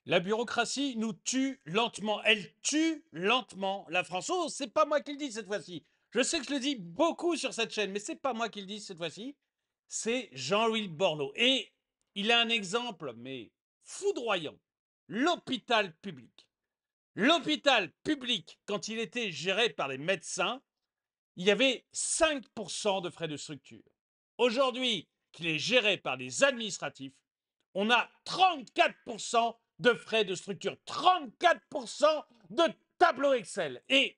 La bureaucratie nous tue lentement. Elle tue lentement la France. Oh, c'est pas moi qui le dis cette fois-ci. Je sais que je le dis beaucoup sur cette chaîne, mais c'est pas moi qui le dis cette fois-ci. C'est Jean-Louis Borloo. Et il a un exemple, mais foudroyant. L'hôpital public. L'hôpital public, quand il était géré par les médecins, il y avait 5% de frais de structure. Aujourd'hui, qu'il est géré par des administratifs, on a 34% de frais de structure, 34% de tableau Excel. Et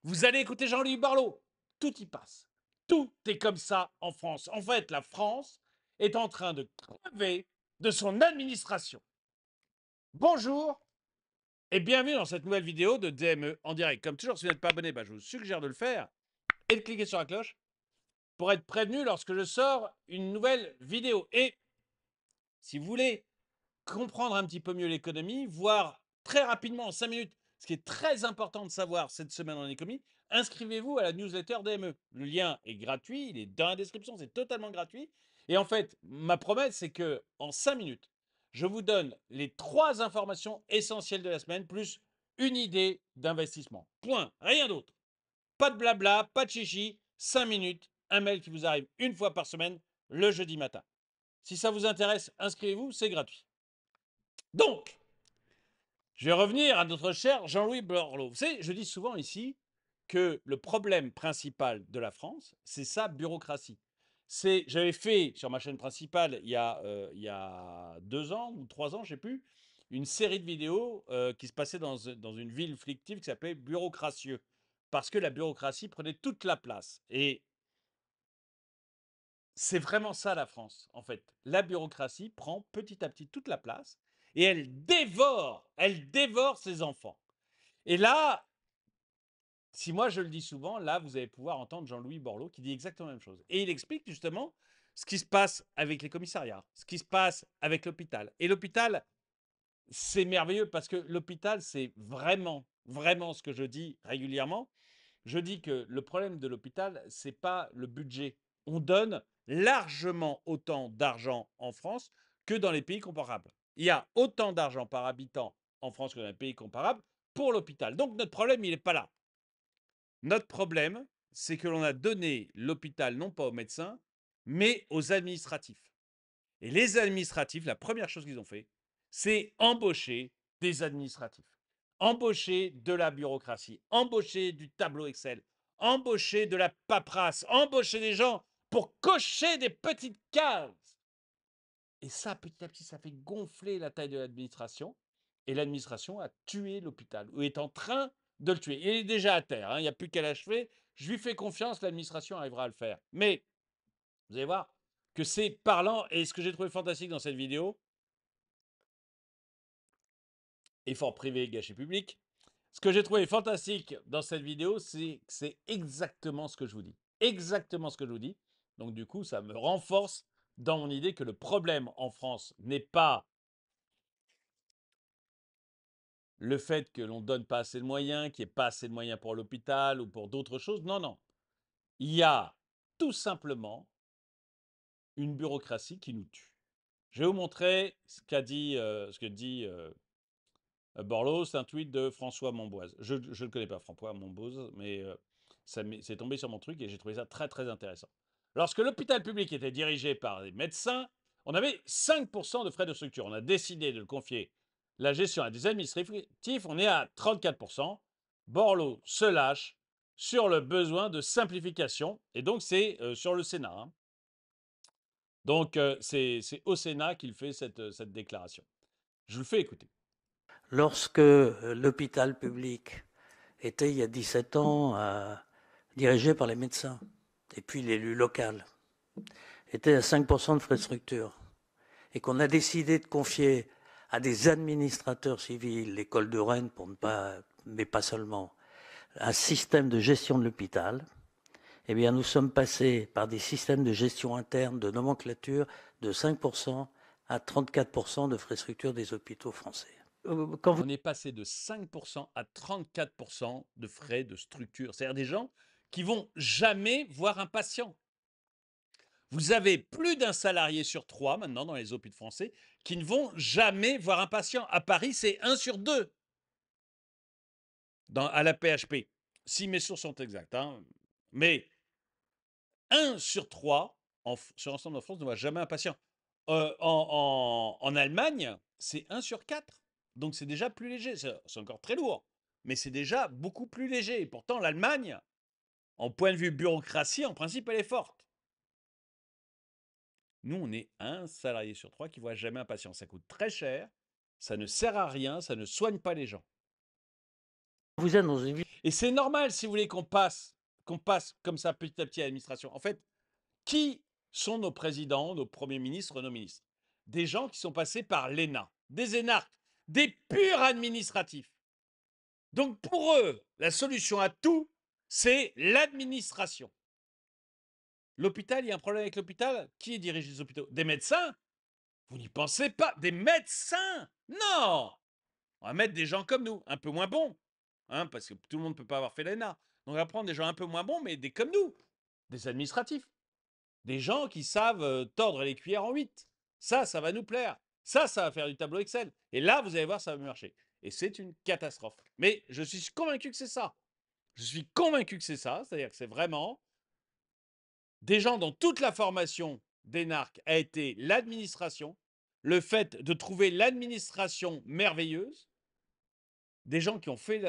vous allez écouter Jean-Louis Borloo, tout y passe. Tout est comme ça en France. En fait, la France est en train de crever de son administration. Bonjour et bienvenue dans cette nouvelle vidéo de DME en direct. Comme toujours, si vous n'êtes pas abonné, je vous suggère de le faire et de cliquer sur la cloche pour être prévenu lorsque je sors une nouvelle vidéo. Et si vous voulez comprendre un petit peu mieux l'économie, voir très rapidement en 5 minutes ce qui est très important de savoir cette semaine en économie, inscrivez-vous à la newsletter DME. Le lien est gratuit, il est dans la description, c'est totalement gratuit. Et en fait, ma promesse, c'est que en 5 minutes, je vous donne les 3 informations essentielles de la semaine, plus une idée d'investissement. Point, rien d'autre. Pas de blabla, pas de chichi, 5 minutes, un mail qui vous arrive une fois par semaine, le jeudi matin. Si ça vous intéresse, inscrivez-vous, c'est gratuit. Donc, je vais revenir à notre cher Jean-Louis Borloo. Vous savez, je dis souvent ici que le problème principal de la France, c'est sa bureaucratie. J'avais fait sur ma chaîne principale il y a 2 ans ou 3 ans, je ne sais plus, une série de vidéos qui se passaient dans une ville fictive qui s'appelait Bureaucratieux. Parce que la bureaucratie prenait toute la place. Et c'est vraiment ça la France, en fait. La bureaucratie prend petit à petit toute la place et elle dévore ses enfants. Et là, si moi je le dis souvent, là, vous allez pouvoir entendre Jean-Louis Borloo qui dit exactement la même chose. Et il explique justement ce qui se passe avec les commissariats, ce qui se passe avec l'hôpital. Et l'hôpital, c'est merveilleux parce que l'hôpital, c'est vraiment, vraiment ce que je dis régulièrement. Je dis que le problème de l'hôpital, c'est pas le budget. On donne largement autant d'argent en France que dans les pays comparables. Il y a autant d'argent par habitant en France que dans les pays comparables pour l'hôpital. Donc notre problème, il n'est pas là. Notre problème, c'est que l'on a donné l'hôpital non pas aux médecins, mais aux administratifs. Et les administratifs, la première chose qu'ils ont fait, c'est embaucher des administratifs, embaucher de la bureaucratie, embaucher du tableau Excel, embaucher de la paperasse, embaucher des gens pour cocher des petites cases. Et ça, petit à petit, ça fait gonfler la taille de l'administration. Et l'administration a tué l'hôpital, ou est en train de le tuer. Il est déjà à terre, hein, il n'y a plus qu'à l'achever. Je lui fais confiance, l'administration arrivera à le faire. Mais vous allez voir que c'est parlant. Et ce que j'ai trouvé fantastique dans cette vidéo, effort privé, gâchis public, ce que j'ai trouvé fantastique dans cette vidéo, c'est que c'est exactement ce que je vous dis. Exactement ce que je vous dis. Donc du coup, ça me renforce dans mon idée que le problème en France n'est pas le fait que l'on ne donne pas assez de moyens, qu'il n'y ait pas assez de moyens pour l'hôpital ou pour d'autres choses. Non, non. Il y a tout simplement une bureaucratie qui nous tue. Je vais vous montrer ce que dit Borloo. C'est un tweet de François Monboise. Je ne le connais pas, François Monboise, mais c'est tombé sur mon truc et j'ai trouvé ça très, très intéressant. Lorsque l'hôpital public était dirigé par des médecins, on avait 5% de frais de structure. On a décidé de le confier la gestion à des administratifs. On est à 34%. Borloo se lâche sur le besoin de simplification. Et donc, c'est sur le Sénat, hein. Donc, c'est au Sénat qu'il fait cette déclaration. Je vous le fais écouter. Lorsque l'hôpital public était, il y a 17 ans, dirigé par les médecins, et puis l'élu local, était à 5% de frais de structure, et qu'on a décidé de confier à des administrateurs civils, l'école de Rennes, pour ne pas, mais pas seulement, un système de gestion de l'hôpital, eh bien, nous sommes passés par des systèmes de gestion interne, de nomenclature, de 5% à 34% de frais de structure des hôpitaux français. Quand vous On est passé de 5% à 34% de frais de structure. C'est-à-dire des gens qui vont jamais voir un patient. Vous avez plus d'un salarié sur 3 maintenant dans les hôpitaux français qui ne vont jamais voir un patient. À Paris, c'est 1 sur 2 à la PHP, si mes sources sont exactes. Hein. Mais 1 sur 3 sur l'ensemble de France ne voit jamais un patient. En Allemagne, c'est 1 sur 4. Donc c'est déjà plus léger. C'est encore très lourd, mais c'est déjà beaucoup plus léger. Et pourtant, l'Allemagne, en point de vue bureaucratie, en principe, elle est forte. Nous, on est 1 salarié sur 3 qui ne voit jamais un patient. Ça coûte très cher, ça ne sert à rien, ça ne soigne pas les gens. Vous êtes dans une ville. Et c'est normal, si vous voulez, qu'on passe comme ça petit à petit à l'administration. En fait, qui sont nos présidents, nos premiers ministres, nos ministres? Des gens qui sont passés par l'ENA, des énarques, des purs administratifs. Donc pour eux, la solution à tout, c'est l'administration. L'hôpital, il y a un problème avec l'hôpital. Qui dirige les hôpitaux? Des médecins? Vous n'y pensez pas. Des médecins? Non! On va mettre des gens comme nous, un peu moins bons. Hein, parce que tout le monde ne peut pas avoir fait l'ENA. Donc on va prendre des gens un peu moins bons, mais des comme nous. Des administratifs. Des gens qui savent tordre les cuillères en 8. Ça va nous plaire. Ça va faire du tableau Excel. Et là, vous allez voir, ça va marcher. Et c'est une catastrophe. Mais je suis convaincu que c'est ça. Je suis convaincu que c'est ça. C'est-à-dire que c'est vraiment des gens dont toute la formation d'énarque a été l'administration, le fait de trouver l'administration merveilleuse, des gens qui ont fait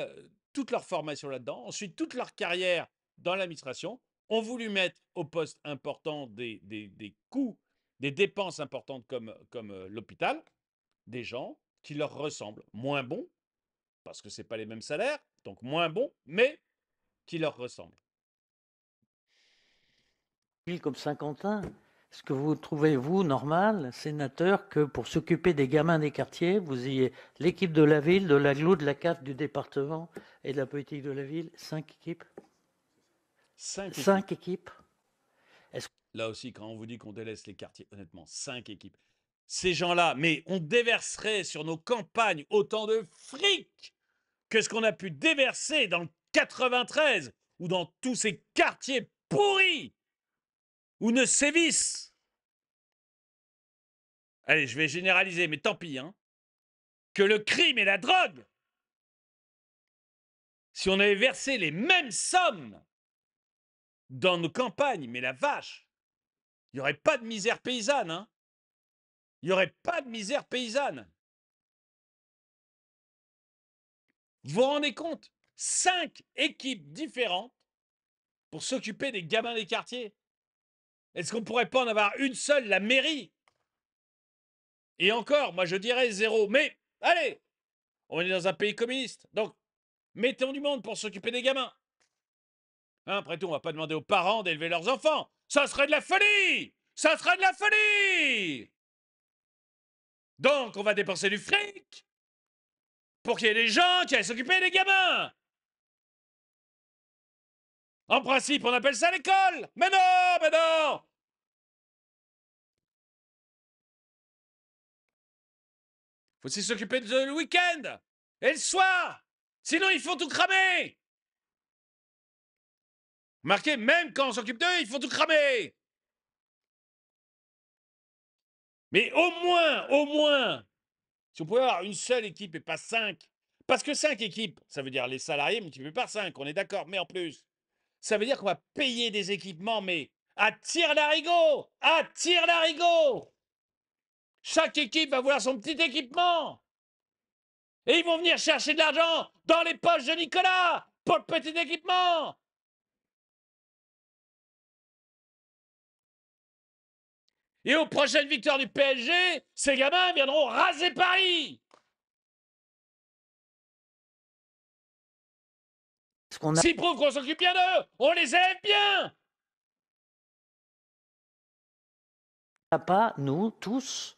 toute leur formation là-dedans, ensuite toute leur carrière dans l'administration, ont voulu mettre au poste important des coûts, des dépenses importantes comme l'hôpital, des gens qui leur ressemblent, moins bons, parce que ce n'est pas les mêmes salaires, donc moins bons, mais qui leur ressemblent. Ville comme Saint-Quentin, est-ce que vous trouvez, vous, normal, sénateur, que pour s'occuper des gamins des quartiers, vous ayez l'équipe de la ville, de l'agglo, de la CAF, du département et de la politique de la ville, 5 équipes? 5 équipes. Là aussi, quand on vous dit qu'on délaisse les quartiers, honnêtement, 5 équipes. Ces gens-là, mais on déverserait sur nos campagnes autant de fric que ce qu'on a pu déverser dans le 93 ou dans tous ces quartiers pourris où ne sévissent. Allez, je vais généraliser, mais tant pis, hein. Que le crime et la drogue. Si on avait versé les mêmes sommes dans nos campagnes, mais la vache, il n'y aurait pas de misère paysanne, hein. Il n'y aurait pas de misère paysanne. Vous vous rendez compte? 5 équipes différentes pour s'occuper des gamins des quartiers. Est-ce qu'on ne pourrait pas en avoir une seule, la mairie? Et encore, moi je dirais 0. Mais allez, on est dans un pays communiste. Donc, mettons du monde pour s'occuper des gamins. Hein, après tout, on ne va pas demander aux parents d'élever leurs enfants. Ça serait de la folie! Ça serait de la folie! Donc, on va dépenser du fric pour qu'il y ait des gens qui aillent s'occuper des gamins. En principe, on appelle ça l'école. Mais non, mais non! Faut aussi s'occuper de le week-end et le soir. Sinon, ils font tout cramer. Marquez, même quand on s'occupe d'eux, ils font tout cramer. Mais au moins, si on pouvait avoir une seule équipe et pas 5. Parce que 5 équipes, ça veut dire les salariés multipliés par 5, on est d'accord. Mais en plus, ça veut dire qu'on va payer des équipements, mais à tire-larigot. À tire-larigot. Chaque équipe va voir son petit équipement. Et ils vont venir chercher de l'argent dans les poches de Nicolas pour le petit équipement. Et aux prochaines victoires du PSG, ces gamins viendront raser Paris. S'ils prouvent qu'on s'occupe bien d'eux, on les élève bien. On n'a pas, nous, tous,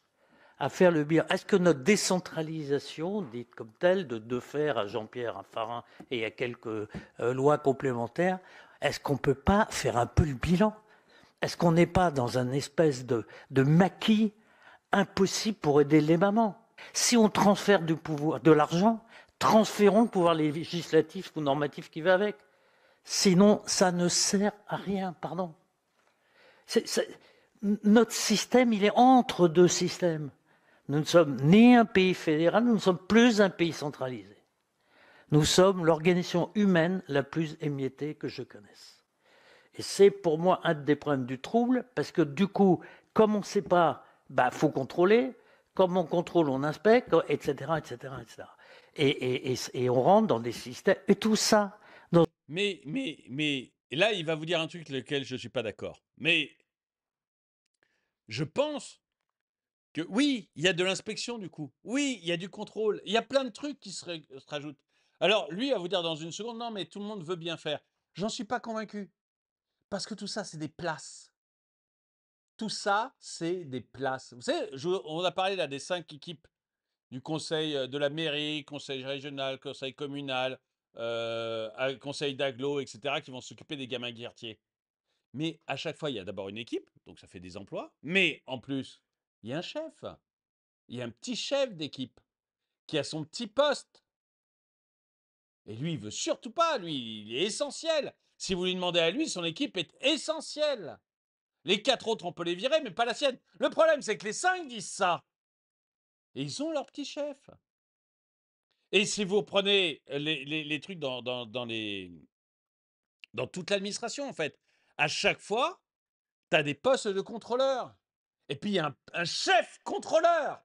à faire le bilan. Est-ce que notre décentralisation, dite comme telle, de faire à Jean-Pierre Raffarin et à quelques lois complémentaires, est-ce qu'on ne peut pas faire un peu le bilan? Est-ce qu'on n'est pas dans un espèce de maquis impossible pour aider les mamans? Si on transfère du pouvoir, de l'argent, transférons le pouvoir législatif ou normatif qui va avec. Sinon, ça ne sert à rien, pardon. Notre système, il est entre deux systèmes. Nous ne sommes ni un pays fédéral, nous ne sommes plus un pays centralisé. Nous sommes l'organisation humaine la plus émiettée que je connaisse. Et c'est pour moi un des problèmes du trouble, parce que du coup, comme on ne sait pas, faut contrôler. Comme on contrôle, on inspecte, etc., etc., etc. Et on rentre dans des systèmes, et tout ça. Mais là, il va vous dire un truc lequel je ne suis pas d'accord. Mais je pense que oui, il y a de l'inspection du coup. Oui, il y a du contrôle. Il y a plein de trucs qui se rajoutent. Alors, lui, il va vous dire dans une seconde, non, mais tout le monde veut bien faire. J'en suis pas convaincu. Parce que tout ça, c'est des places. Tout ça, c'est des places. Vous savez, on a parlé là des 5 équipes du conseil de la mairie, conseil régional, conseil communal, conseil d'agglo, etc., qui vont s'occuper des gamins guerriers. Mais à chaque fois, il y a d'abord une équipe, donc ça fait des emplois. Mais en plus, il y a un chef. Il y a un petit chef d'équipe qui a son petit poste. Et lui, il veut surtout pas. Lui, il est essentiel. Si vous lui demandez à lui, son équipe est essentielle. Les 4 autres, on peut les virer, mais pas la sienne. Le problème, c'est que les 5 disent ça. Et ils ont leur petit chef. Et si vous prenez les trucs dans toute l'administration, en fait, à chaque fois, tu as des postes de contrôleurs. Et puis, il y a un chef contrôleur.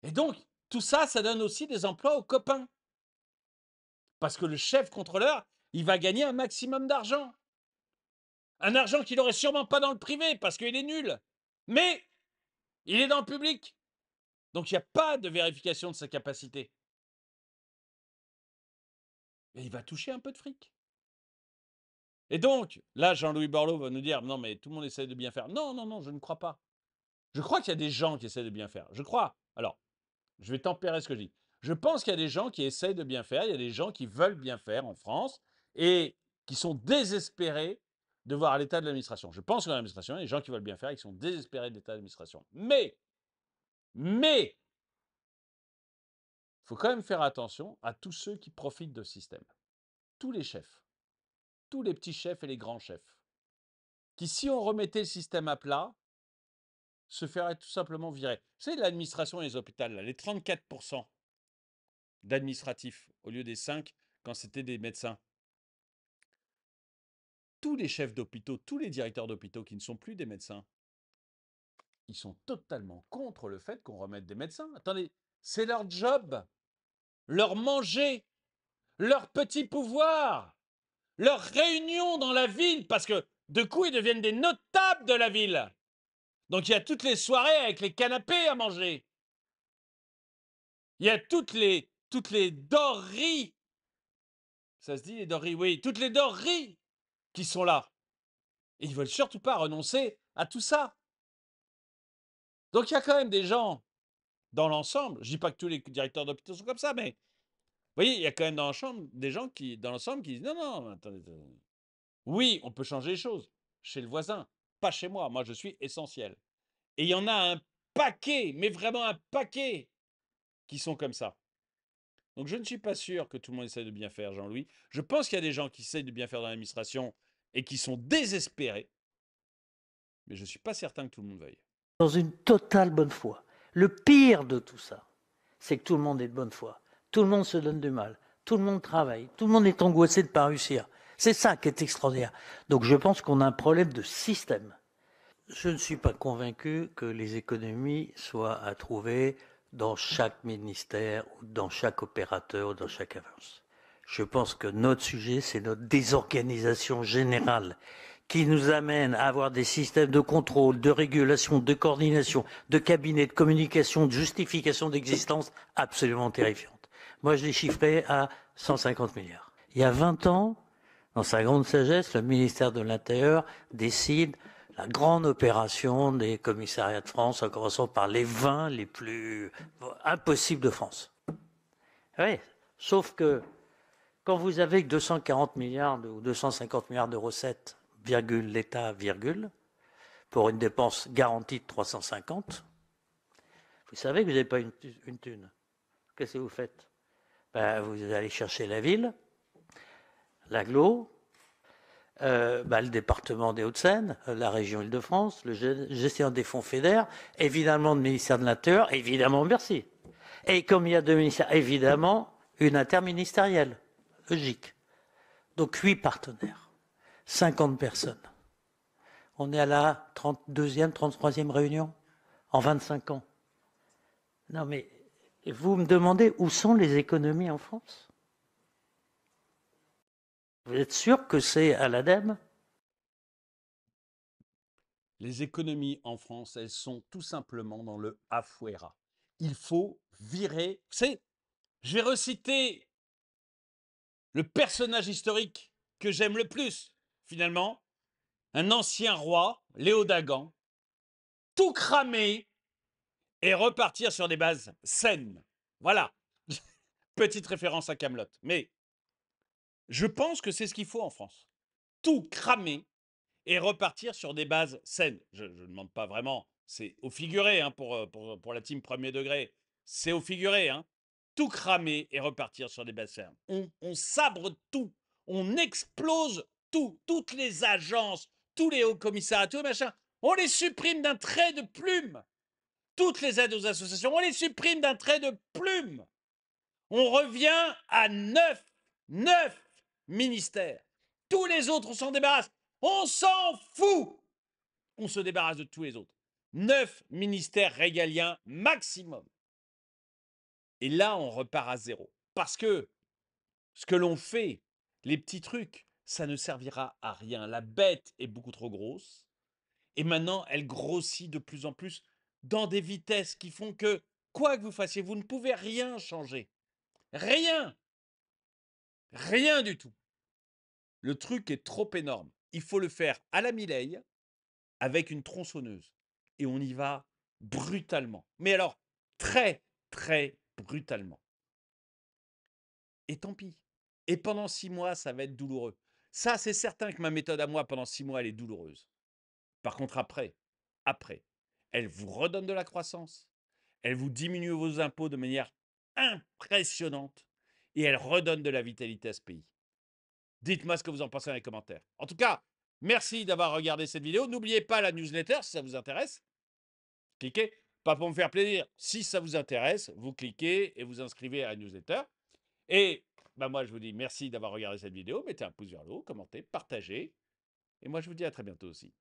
Et donc, tout ça, ça donne aussi des emplois aux copains. Parce que le chef contrôleur, il va gagner un maximum d'argent. Un argent qu'il n'aurait sûrement pas dans le privé, parce qu'il est nul. Mais il est dans le public. Donc, il n'y a pas de vérification de sa capacité. Et il va toucher un peu de fric. Et donc, là, Jean-Louis Borloo va nous dire, non, mais tout le monde essaie de bien faire. Non, non, non, je ne crois pas. Je crois qu'il y a des gens qui essaient de bien faire. Je crois. Alors, je vais tempérer ce que je dis. Je pense qu'il y a des gens qui essayent de bien faire. Il y a des gens qui veulent bien faire en France et qui sont désespérés de voir l'état de l'administration. Je pense que dans l'administration, il y a des gens qui veulent bien faire et qui sont désespérés de l'état de l'administration. Mais, il faut quand même faire attention à tous ceux qui profitent de ce système. Tous les chefs, tous les petits chefs et les grands chefs, qui, si on remettait le système à plat, se feraient tout simplement virer. Vous savez, l'administration et les hôpitaux, là, les 34% d'administratifs au lieu des 5 quand c'était des médecins. Tous les chefs d'hôpitaux, tous les directeurs d'hôpitaux qui ne sont plus des médecins, ils sont totalement contre le fait qu'on remette des médecins. Attendez, c'est leur job, leur manger, leur petit pouvoir, leur réunion dans la ville, parce que de coup, ils deviennent des notables de la ville. Donc il y a toutes les soirées avec les canapés à manger. Il y a toutes les dorries. Ça se dit les dorries, oui, toutes les dorries qui sont là. Et ils ne veulent surtout pas renoncer à tout ça. Donc il y a quand même des gens dans l'ensemble, je ne dis pas que tous les directeurs d'hôpitaux sont comme ça, mais vous voyez, il y a quand même dans l'ensemble des gens qui, dans l'ensemble, qui disent non, non, attendez. Oui, on peut changer les choses chez le voisin, pas chez moi. Moi, je suis essentiel. Et il y en a un paquet, mais vraiment un paquet, qui sont comme ça. Donc je ne suis pas sûr que tout le monde essaie de bien faire, Jean-Louis. Je pense qu'il y a des gens qui essayent de bien faire dans l'administration et qui sont désespérés, mais je ne suis pas certain que tout le monde veuille. Dans une totale bonne foi. Le pire de tout ça, c'est que tout le monde est de bonne foi. Tout le monde se donne du mal. Tout le monde travaille. Tout le monde est angoissé de ne pas réussir. C'est ça qui est extraordinaire. Donc je pense qu'on a un problème de système. Je ne suis pas convaincu que les économies soient à trouver dans chaque ministère, ou dans chaque opérateur, ou dans chaque avance. Je pense que notre sujet, c'est notre désorganisation générale qui nous amène à avoir des systèmes de contrôle, de régulation, de coordination, de cabinets, de communication, de justification d'existence absolument terrifiantes. Moi, je l'ai chiffré à 150 milliards. Il y a 20 ans, dans sa grande sagesse, le ministère de l'Intérieur décide la grande opération des commissariats de France, en commençant par les 20 les plus impossibles de France. Oui, sauf que quand vous avez 240 milliards ou 250 milliards de recettes, virgule, l'État, virgule, pour une dépense garantie de 350, vous savez que vous n'avez pas une thune. Qu'est-ce que vous faites? Vous allez chercher la ville, l'agglo, Le département des Hauts-de-Seine, la région Île-de-France, le gestion des fonds FEDER, évidemment le ministère de l'Intérieur, évidemment Bercy. Et comme il y a deux ministères, évidemment une interministérielle, logique. Donc 8 partenaires, 50 personnes. On est à la 32e, 33e réunion en 25 ans. Non mais, vous me demandez où sont les économies en France? Vous êtes sûr que c'est à l'ADEME? Les économies en France, elles sont tout simplement dans le afuera. Il faut virer. Je vais reciter le personnage historique que j'aime le plus, finalement, un ancien roi, Léo Dagan, tout cramer et repartir sur des bases saines. Voilà. Petite référence à Camelot. Mais je pense que c'est ce qu'il faut en France. Tout cramer et repartir sur des bases saines. Je ne demande pas vraiment, c'est au figuré hein, pour la team premier degré. C'est au figuré. Hein. Tout cramer et repartir sur des bases saines. On sabre tout. On explose tout. Toutes les agences, tous les hauts commissariats, tous les machins. On les supprime d'un trait de plume. Toutes les aides aux associations, on les supprime d'un trait de plume. On revient à 9 ministères. Tous les autres, on s'en débarrasse. On s'en fout. On se débarrasse de tous les autres. 9 ministères régaliens maximum. Et là, on repart à zéro. Parce que ce que l'on fait, les petits trucs, ça ne servira à rien. La bête est beaucoup trop grosse. Et maintenant, elle grossit de plus en plus dans des vitesses qui font que, quoi que vous fassiez, vous ne pouvez rien changer. Rien. Rien du tout. Le truc est trop énorme. Il faut le faire à la Mireille avec une tronçonneuse. Et on y va brutalement. Mais alors, très, très brutalement. Et tant pis. Et pendant 6 mois, ça va être douloureux. Ça, c'est certain que ma méthode à moi, pendant 6 mois, elle est douloureuse. Par contre, après, elle vous redonne de la croissance. Elle vous diminue vos impôts de manière impressionnante. Et elle redonne de la vitalité à ce pays. Dites-moi ce que vous en pensez dans les commentaires. En tout cas, merci d'avoir regardé cette vidéo. N'oubliez pas la newsletter si ça vous intéresse. Cliquez. Pas pour me faire plaisir. Si ça vous intéresse, vous cliquez et vous inscrivez à la newsletter. Et moi, je vous dis merci d'avoir regardé cette vidéo. Mettez un pouce vers le haut, commentez, partagez. Et moi, je vous dis à très bientôt aussi.